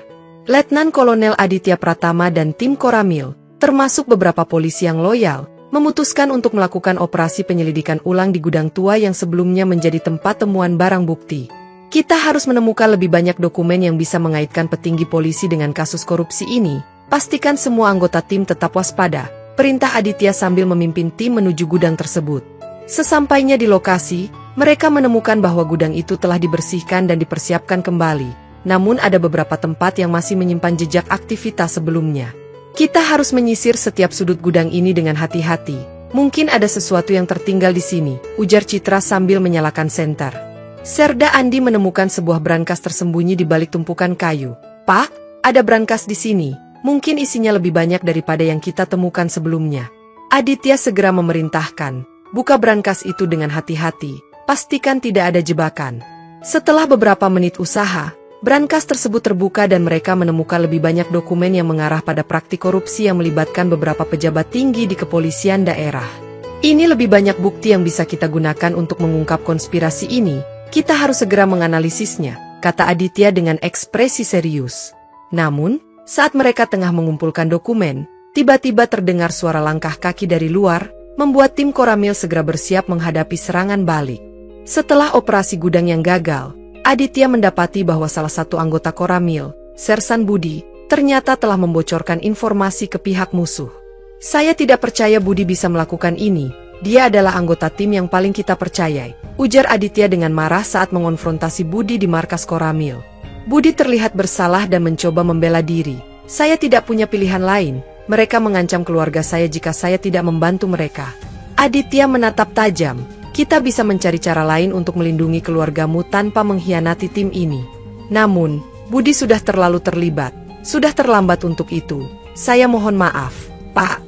Letnan Kolonel Aditya Pratama dan tim Koramil, termasuk beberapa polisi yang loyal, memutuskan untuk melakukan operasi penyelidikan ulang di gudang tua yang sebelumnya menjadi tempat temuan barang bukti. Kita harus menemukan lebih banyak dokumen yang bisa mengaitkan petinggi polisi dengan kasus korupsi ini. Pastikan semua anggota tim tetap waspada, perintah Aditya sambil memimpin tim menuju gudang tersebut. Sesampainya di lokasi, mereka menemukan bahwa gudang itu telah dibersihkan dan dipersiapkan kembali. Namun ada beberapa tempat yang masih menyimpan jejak aktivitas sebelumnya. Kita harus menyisir setiap sudut gudang ini dengan hati-hati. Mungkin ada sesuatu yang tertinggal di sini, ujar Citra sambil menyalakan senter. Serda Andi menemukan sebuah brankas tersembunyi di balik tumpukan kayu. Pak, ada brankas di sini. Mungkin isinya lebih banyak daripada yang kita temukan sebelumnya. Aditya segera memerintahkan. Buka brankas itu dengan hati-hati. Pastikan tidak ada jebakan. Setelah beberapa menit usaha, brankas tersebut terbuka dan mereka menemukan lebih banyak dokumen yang mengarah pada praktik korupsi yang melibatkan beberapa pejabat tinggi di kepolisian daerah. Ini lebih banyak bukti yang bisa kita gunakan untuk mengungkap konspirasi ini. Kita harus segera menganalisisnya, kata Aditya dengan ekspresi serius. Namun, saat mereka tengah mengumpulkan dokumen, tiba-tiba terdengar suara langkah kaki dari luar, membuat tim Koramil segera bersiap menghadapi serangan balik. Setelah operasi gudang yang gagal, Aditya mendapati bahwa salah satu anggota Koramil, Sersan Budi, ternyata telah membocorkan informasi ke pihak musuh. Saya tidak percaya Budi bisa melakukan ini. Dia adalah anggota tim yang paling kita percayai, ujar Aditya dengan marah saat mengonfrontasi Budi di markas Koramil. Budi terlihat bersalah dan mencoba membela diri. Saya tidak punya pilihan lain, mereka mengancam keluarga saya jika saya tidak membantu mereka. Aditya menatap tajam, kita bisa mencari cara lain untuk melindungi keluargamu tanpa mengkhianati tim ini. Namun, Budi sudah terlalu terlibat, sudah terlambat untuk itu. Saya mohon maaf, Pak.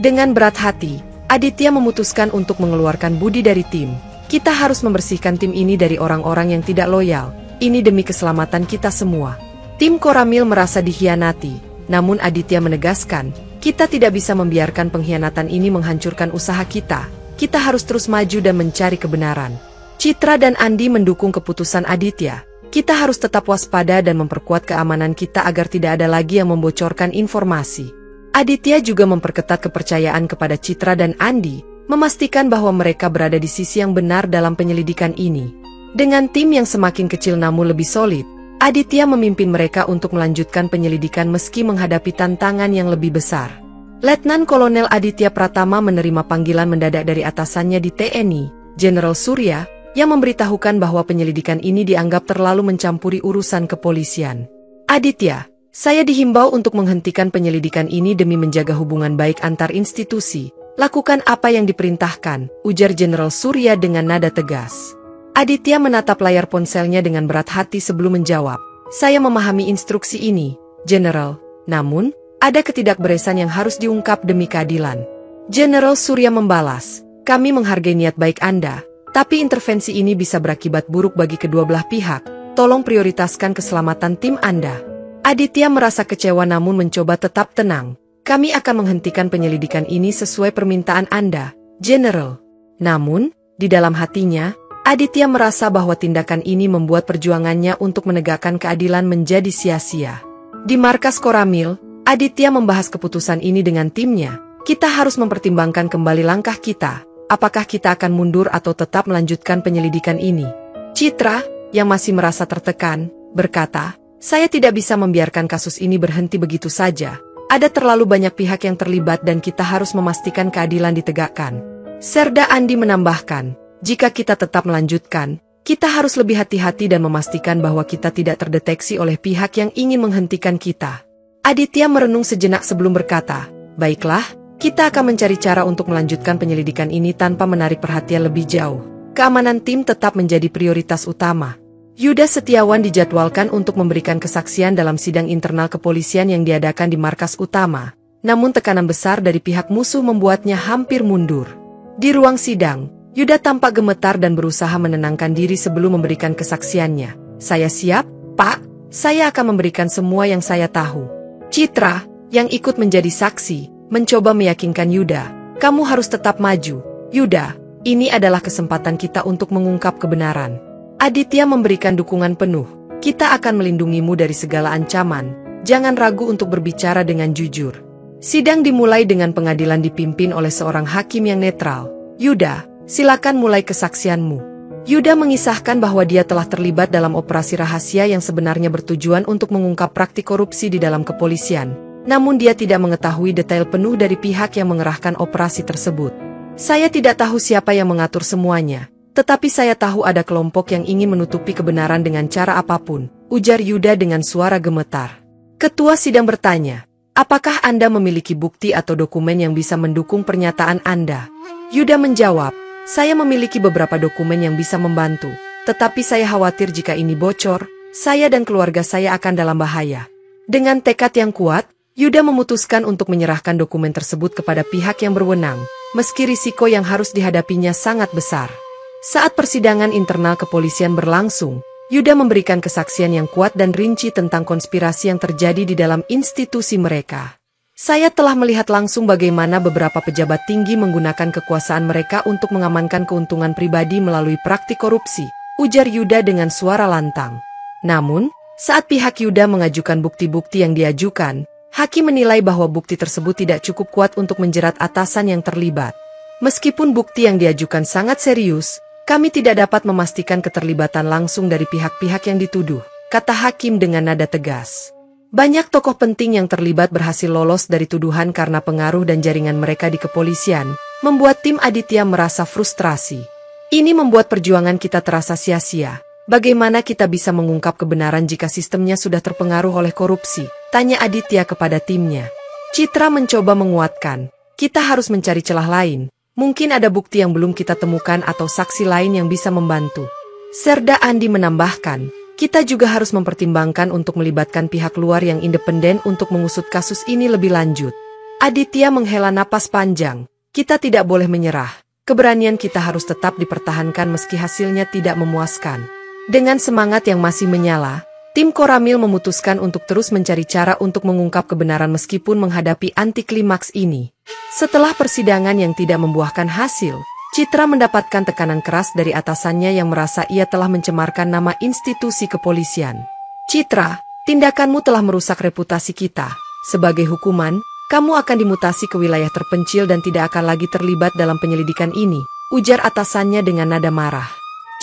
Dengan berat hati, Aditya memutuskan untuk mengeluarkan Budi dari tim. Kita harus membersihkan tim ini dari orang-orang yang tidak loyal. Ini demi keselamatan kita semua. Tim Koramil merasa dikhianati, namun Aditya menegaskan, kita tidak bisa membiarkan pengkhianatan ini menghancurkan usaha kita. Kita harus terus maju dan mencari kebenaran. Citra dan Andi mendukung keputusan Aditya. Kita harus tetap waspada dan memperkuat keamanan kita agar tidak ada lagi yang membocorkan informasi. Aditya juga memperketat kepercayaan kepada Citra dan Andi, memastikan bahwa mereka berada di sisi yang benar dalam penyelidikan ini. Dengan tim yang semakin kecil namun lebih solid, Aditya memimpin mereka untuk melanjutkan penyelidikan meski menghadapi tantangan yang lebih besar. Letnan Kolonel Aditya Pratama menerima panggilan mendadak dari atasannya di TNI, Jenderal Surya, yang memberitahukan bahwa penyelidikan ini dianggap terlalu mencampuri urusan kepolisian. Aditya, saya dihimbau untuk menghentikan penyelidikan ini demi menjaga hubungan baik antar institusi. Lakukan apa yang diperintahkan, ujar Jenderal Surya dengan nada tegas. Aditya menatap layar ponselnya dengan berat hati sebelum menjawab. Saya memahami instruksi ini, Jenderal. Namun, ada ketidakberesan yang harus diungkap demi keadilan. Jenderal Surya membalas, kami menghargai niat baik Anda, tapi intervensi ini bisa berakibat buruk bagi kedua belah pihak. Tolong prioritaskan keselamatan tim Anda. Aditya merasa kecewa namun mencoba tetap tenang. Kami akan menghentikan penyelidikan ini sesuai permintaan Anda, General. Namun, di dalam hatinya, Aditya merasa bahwa tindakan ini membuat perjuangannya untuk menegakkan keadilan menjadi sia-sia. Di markas Koramil, Aditya membahas keputusan ini dengan timnya. Kita harus mempertimbangkan kembali langkah kita. Apakah kita akan mundur atau tetap melanjutkan penyelidikan ini? Citra, yang masih merasa tertekan, berkata, saya tidak bisa membiarkan kasus ini berhenti begitu saja. Ada terlalu banyak pihak yang terlibat dan kita harus memastikan keadilan ditegakkan. Serda Andi menambahkan, jika kita tetap melanjutkan, kita harus lebih hati-hati dan memastikan bahwa kita tidak terdeteksi oleh pihak yang ingin menghentikan kita. Aditya merenung sejenak sebelum berkata, baiklah, kita akan mencari cara untuk melanjutkan penyelidikan ini tanpa menarik perhatian lebih jauh. Keamanan tim tetap menjadi prioritas utama. Yuda Setiawan dijadwalkan untuk memberikan kesaksian dalam sidang internal kepolisian yang diadakan di markas utama. Namun tekanan besar dari pihak musuh membuatnya hampir mundur. Di ruang sidang, Yuda tampak gemetar dan berusaha menenangkan diri sebelum memberikan kesaksiannya. Saya siap, Pak. Saya akan memberikan semua yang saya tahu. Citra, yang ikut menjadi saksi, mencoba meyakinkan Yuda. Kamu harus tetap maju. Yuda, ini adalah kesempatan kita untuk mengungkap kebenaran. Aditya memberikan dukungan penuh. Kita akan melindungimu dari segala ancaman. Jangan ragu untuk berbicara dengan jujur. Sidang dimulai dengan pengadilan dipimpin oleh seorang hakim yang netral. Yuda, silakan mulai kesaksianmu. Yuda mengisahkan bahwa dia telah terlibat dalam operasi rahasia yang sebenarnya bertujuan untuk mengungkap praktik korupsi di dalam kepolisian. Namun dia tidak mengetahui detail penuh dari pihak yang mengerahkan operasi tersebut. Saya tidak tahu siapa yang mengatur semuanya. Tetapi saya tahu ada kelompok yang ingin menutupi kebenaran dengan cara apapun, ujar Yuda dengan suara gemetar. Ketua sidang bertanya, apakah Anda memiliki bukti atau dokumen yang bisa mendukung pernyataan Anda? Yuda menjawab, saya memiliki beberapa dokumen yang bisa membantu, tetapi saya khawatir jika ini bocor, saya dan keluarga saya akan dalam bahaya. Dengan tekad yang kuat, Yuda memutuskan untuk menyerahkan dokumen tersebut kepada pihak yang berwenang, meski risiko yang harus dihadapinya sangat besar. Saat persidangan internal kepolisian berlangsung, Yuda memberikan kesaksian yang kuat dan rinci tentang konspirasi yang terjadi di dalam institusi mereka. Saya telah melihat langsung bagaimana beberapa pejabat tinggi menggunakan kekuasaan mereka untuk mengamankan keuntungan pribadi melalui praktik korupsi, ujar Yuda dengan suara lantang. Namun, saat pihak Yuda mengajukan bukti-bukti yang diajukan, hakim menilai bahwa bukti tersebut tidak cukup kuat untuk menjerat atasan yang terlibat. Meskipun bukti yang diajukan sangat serius, kami tidak dapat memastikan keterlibatan langsung dari pihak-pihak yang dituduh, kata hakim dengan nada tegas. Banyak tokoh penting yang terlibat berhasil lolos dari tuduhan karena pengaruh dan jaringan mereka di kepolisian, membuat tim Aditya merasa frustrasi. Ini membuat perjuangan kita terasa sia-sia. Bagaimana kita bisa mengungkap kebenaran jika sistemnya sudah terpengaruh oleh korupsi? Tanya Aditya kepada timnya. Citra mencoba menguatkan, kita harus mencari celah lain. Mungkin ada bukti yang belum kita temukan atau saksi lain yang bisa membantu. Serda Andi menambahkan, kita juga harus mempertimbangkan untuk melibatkan pihak luar yang independen untuk mengusut kasus ini lebih lanjut. Aditya menghela napas panjang, kita tidak boleh menyerah. Keberanian kita harus tetap dipertahankan meski hasilnya tidak memuaskan. Dengan semangat yang masih menyala, tim Koramil memutuskan untuk terus mencari cara untuk mengungkap kebenaran meskipun menghadapi anti-klimaks ini. Setelah persidangan yang tidak membuahkan hasil, Citra mendapatkan tekanan keras dari atasannya yang merasa ia telah mencemarkan nama institusi kepolisian. Citra, tindakanmu telah merusak reputasi kita. Sebagai hukuman, kamu akan dimutasi ke wilayah terpencil dan tidak akan lagi terlibat dalam penyelidikan ini, ujar atasannya dengan nada marah.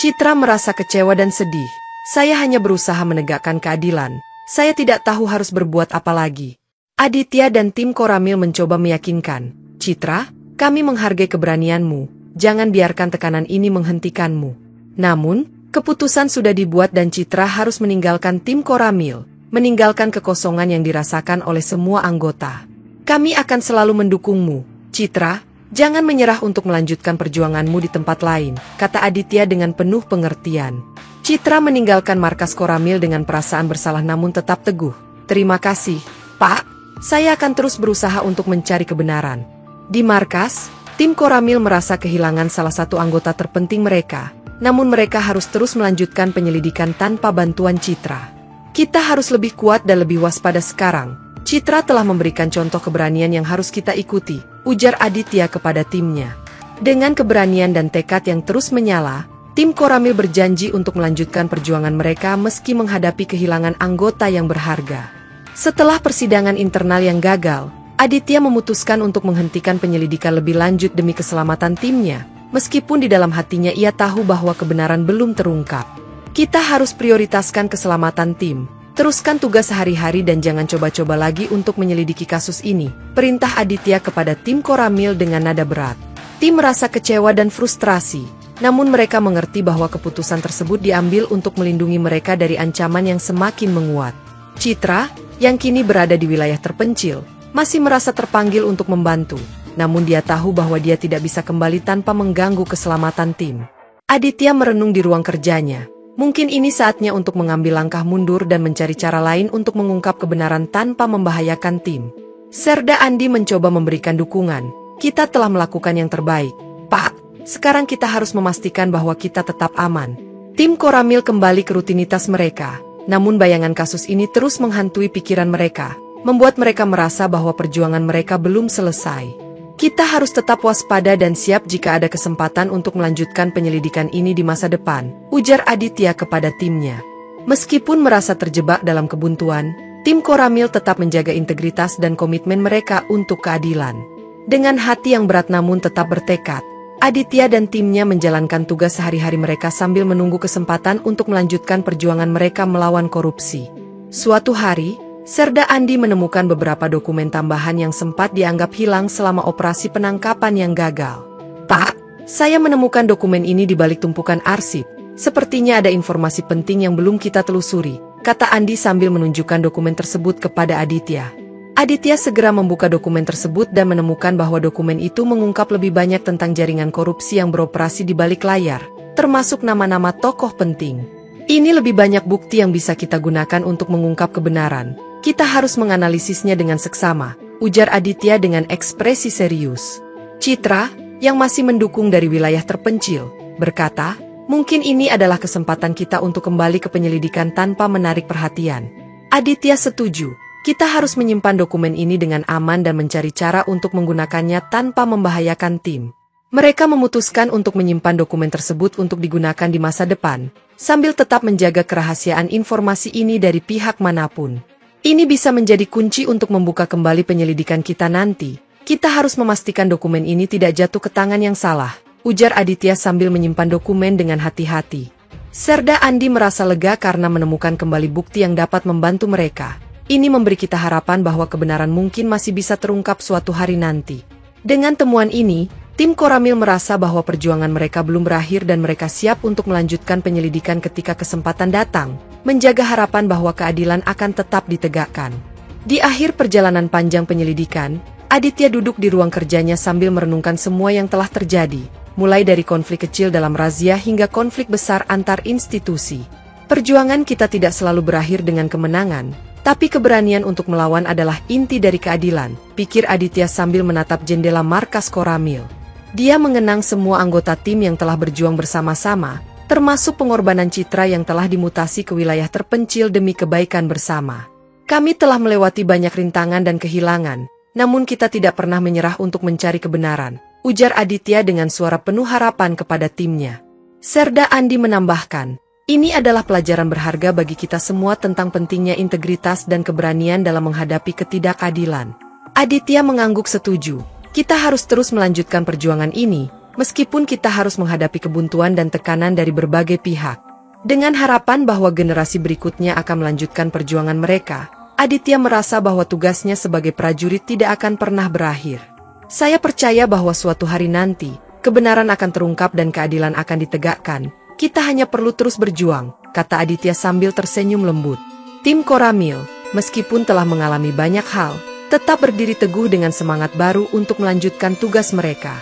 Citra merasa kecewa dan sedih. Saya hanya berusaha menegakkan keadilan. Saya tidak tahu harus berbuat apa lagi. Aditya dan tim Koramil mencoba meyakinkan. Citra, kami menghargai keberanianmu. Jangan biarkan tekanan ini menghentikanmu. Namun, keputusan sudah dibuat dan Citra harus meninggalkan tim Koramil, meninggalkan kekosongan yang dirasakan oleh semua anggota. Kami akan selalu mendukungmu, Citra. Jangan menyerah untuk melanjutkan perjuanganmu di tempat lain, kata Aditya dengan penuh pengertian. Citra meninggalkan markas Koramil dengan perasaan bersalah namun tetap teguh. Terima kasih, Pak. Saya akan terus berusaha untuk mencari kebenaran. Di markas, tim Koramil merasa kehilangan salah satu anggota terpenting mereka. Namun mereka harus terus melanjutkan penyelidikan tanpa bantuan Citra. Kita harus lebih kuat dan lebih waspada sekarang. Citra telah memberikan contoh keberanian yang harus kita ikuti, ujar Aditya kepada timnya. Dengan keberanian dan tekad yang terus menyala, tim Koramil berjanji untuk melanjutkan perjuangan mereka meski menghadapi kehilangan anggota yang berharga. Setelah persidangan internal yang gagal, Aditya memutuskan untuk menghentikan penyelidikan lebih lanjut demi keselamatan timnya, meskipun di dalam hatinya ia tahu bahwa kebenaran belum terungkap. Kita harus prioritaskan keselamatan tim. Teruskan tugas sehari-hari dan jangan coba-coba lagi untuk menyelidiki kasus ini, perintah Aditya kepada tim Koramil dengan nada berat. Tim merasa kecewa dan frustrasi, namun mereka mengerti bahwa keputusan tersebut diambil untuk melindungi mereka dari ancaman yang semakin menguat. Citra, yang kini berada di wilayah terpencil, masih merasa terpanggil untuk membantu, namun dia tahu bahwa dia tidak bisa kembali tanpa mengganggu keselamatan tim. Aditya merenung di ruang kerjanya. Mungkin ini saatnya untuk mengambil langkah mundur dan mencari cara lain untuk mengungkap kebenaran tanpa membahayakan tim. Serda Andi mencoba memberikan dukungan. Kita telah melakukan yang terbaik, Pak. Sekarang kita harus memastikan bahwa kita tetap aman. Tim Koramil kembali ke rutinitas mereka. Namun bayangan kasus ini terus menghantui pikiran mereka, membuat mereka merasa bahwa perjuangan mereka belum selesai. Kita harus tetap waspada dan siap jika ada kesempatan untuk melanjutkan penyelidikan ini di masa depan, ujar Aditya kepada timnya. Meskipun merasa terjebak dalam kebuntuan, tim Koramil tetap menjaga integritas dan komitmen mereka untuk keadilan. Dengan hati yang berat namun tetap bertekad, Aditya dan timnya menjalankan tugas sehari-hari mereka sambil menunggu kesempatan untuk melanjutkan perjuangan mereka melawan korupsi. Suatu hari, Serda Andi menemukan beberapa dokumen tambahan yang sempat dianggap hilang selama operasi penangkapan yang gagal. Pak, saya menemukan dokumen ini di balik tumpukan arsip. Sepertinya ada informasi penting yang belum kita telusuri, kata Andi sambil menunjukkan dokumen tersebut kepada Aditya. Aditya segera membuka dokumen tersebut dan menemukan bahwa dokumen itu mengungkap lebih banyak tentang jaringan korupsi yang beroperasi di balik layar, termasuk nama-nama tokoh penting. Ini lebih banyak bukti yang bisa kita gunakan untuk mengungkap kebenaran. Kita harus menganalisisnya dengan seksama, ujar Aditya dengan ekspresi serius. Citra, yang masih mendukung dari wilayah terpencil, berkata, mungkin ini adalah kesempatan kita untuk kembali ke penyelidikan tanpa menarik perhatian. Aditya setuju, kita harus menyimpan dokumen ini dengan aman dan mencari cara untuk menggunakannya tanpa membahayakan tim. Mereka memutuskan untuk menyimpan dokumen tersebut untuk digunakan di masa depan, sambil tetap menjaga kerahasiaan informasi ini dari pihak manapun. Ini bisa menjadi kunci untuk membuka kembali penyelidikan kita nanti. Kita harus memastikan dokumen ini tidak jatuh ke tangan yang salah, ujar Aditya sambil menyimpan dokumen dengan hati-hati. Serda Andi merasa lega karena menemukan kembali bukti yang dapat membantu mereka. Ini memberi kita harapan bahwa kebenaran mungkin masih bisa terungkap suatu hari nanti. Dengan temuan ini, tim Koramil merasa bahwa perjuangan mereka belum berakhir dan mereka siap untuk melanjutkan penyelidikan ketika kesempatan datang, menjaga harapan bahwa keadilan akan tetap ditegakkan. Di akhir perjalanan panjang penyelidikan, Aditya duduk di ruang kerjanya sambil merenungkan semua yang telah terjadi, mulai dari konflik kecil dalam razia hingga konflik besar antar institusi. Perjuangan kita tidak selalu berakhir dengan kemenangan, tapi keberanian untuk melawan adalah inti dari keadilan, pikir Aditya sambil menatap jendela markas Koramil. Dia mengenang semua anggota tim yang telah berjuang bersama-sama, termasuk pengorbanan Citra yang telah dimutasi ke wilayah terpencil demi kebaikan bersama. Kami telah melewati banyak rintangan dan kehilangan, namun kita tidak pernah menyerah untuk mencari kebenaran, ujar Aditya dengan suara penuh harapan kepada timnya. Serda Andi menambahkan, ini adalah pelajaran berharga bagi kita semua tentang pentingnya integritas dan keberanian dalam menghadapi ketidakadilan. Aditya mengangguk setuju, kita harus terus melanjutkan perjuangan ini, Meskipun kita harus menghadapi kebuntuan dan tekanan dari berbagai pihak, dengan harapan bahwa generasi berikutnya akan melanjutkan perjuangan mereka, Aditya merasa bahwa tugasnya sebagai prajurit tidak akan pernah berakhir. Saya percaya bahwa suatu hari nanti, kebenaran akan terungkap dan keadilan akan ditegakkan. Kita hanya perlu terus berjuang, kata Aditya sambil tersenyum lembut. Tim Koramil, meskipun telah mengalami banyak hal, tetap berdiri teguh dengan semangat baru untuk melanjutkan tugas mereka.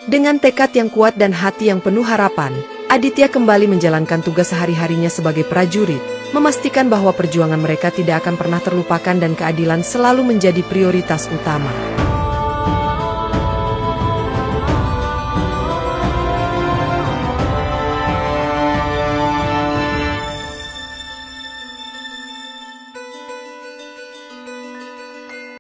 Dengan tekad yang kuat dan hati yang penuh harapan, Aditya kembali menjalankan tugas sehari-harinya sebagai prajurit, memastikan bahwa perjuangan mereka tidak akan pernah terlupakan dan keadilan selalu menjadi prioritas utama.